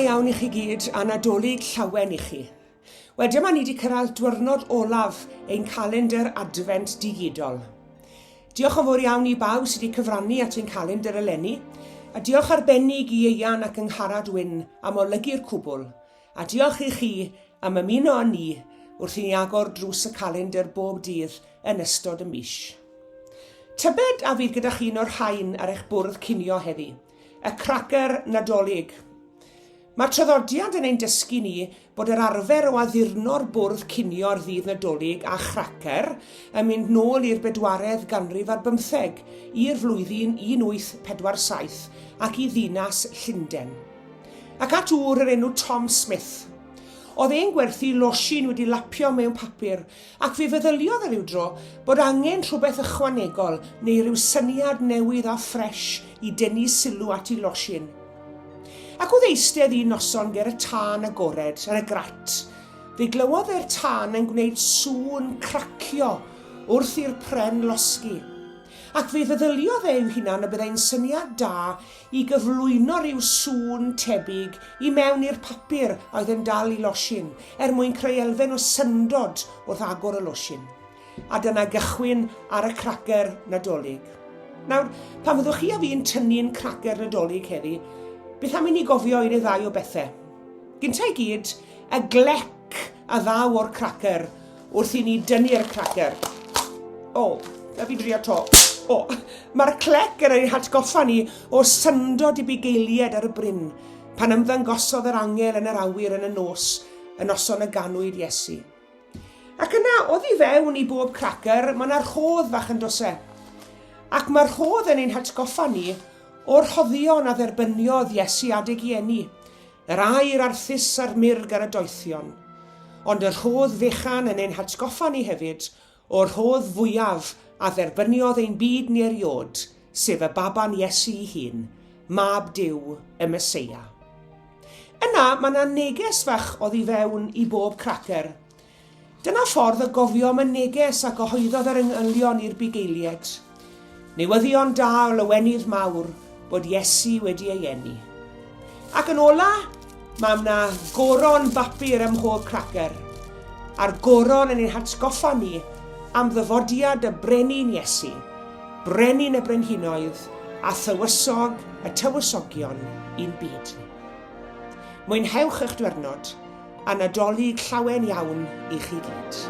iawn I chi gyd a Nadolig llawen I chi. Wel, dyma ni wedi cyrraedd diwrnod olaf ein calendr Adfent Digidol. Diolch yn fawr iawn I bawb sydd wedi cyfrannu at ein calendr eleni, a diolch arbennig I Ieuan ac yng Beti-Wyn am olygu'r cwbl, a diolch I chi am ymuno â ni wrth I ni agor drws y calendr bob dydd yn ystod y mis. Tybed a fydd gyda chi un o'r rhain ar eich bwrdd cinio heddi, y chracyr Nadolig. Mae'r traddodiad yn ein dysgu ni bod yr arfer o addurno'r bwrdd cinio'r ddydd Nadolig a chracyr yn mynd nôl i'r 4edd ganrif ar 15 i'r flwyddyn 1847 ac I ddinas Llundain. Ac at ŵr yr enw Tom Smith. Oedd e'n gwerthu losin wedi lapio mewn papur ac fe feddyliodd ryw dro bod angen rhywbeth ychwanegol neu ryw syniad newydd a ffres I dynnu sylw at I losin. Ac oedd eistedd un noson ger y tân agored yn y grat. Fe glywodd e'r tân yn gwneud sŵn cracio wrth i'r pren losgi. Ac fe feddyliodd i'w hunan y byddai'n syniad da I gyflwyno ryw sŵn tebyg I mewn i'r papur oedd yn dal I losin, mwyn creu elfen o syndod wrth agor y losin. A dyna gychwyn ar y chracyr Nadolig. Nawr, pan fyddwch chi a fi'n tynnu'n chracyr Nadolig heddi, beth am I ni gofio un neu ddau o bethau? Gynta I gyd, y glec a ddaw o'r chracyr wrth I ni dynnu'r chracyr. O, na fi drio to. O, mae'r clec yn ein hatgoffa ni o syndod I bugeiliad ar y bryn pan ymddangosodd yr angel yn yr awyr yn y noson y ganwyd Iesu. Ac yna, oedd I fewn I bob chracyr, mae'na rhodd fach yn dose. Ac mae'r rhodd yn ein hatgoffa ni o'r rhoddion a dderbyniodd Iesu adeg I eni, yr air arthus a'r myrg ar y doethion. Ond yr rhodd fechan yn ein hatgoffa ni hefyd o'r rhodd fwyaf a dderbyniodd ein byd ni eriod, sef y baban Iesu I hun, mab Duw y Meseia. Yna mae'na neges fach oedd I fewn I bob chracyr. Dyna ffordd y gofio am y neges a gyhoeddodd yr yngylion i'r bugeiliad. Newyddion da o lywenydd mawr bod Iesu wedi ei eni. Ac yn ola, mae yna goron bapur ym mhob chracyr, a'r goron yn ein hatgoffa ni am ddyfodiad y brenin Iesu, brenin y brenhinoedd a thywysog y tywysogion i'n byd. Mwynhewch eich diwrnod a Nadolig llawen iawn I chi gyd.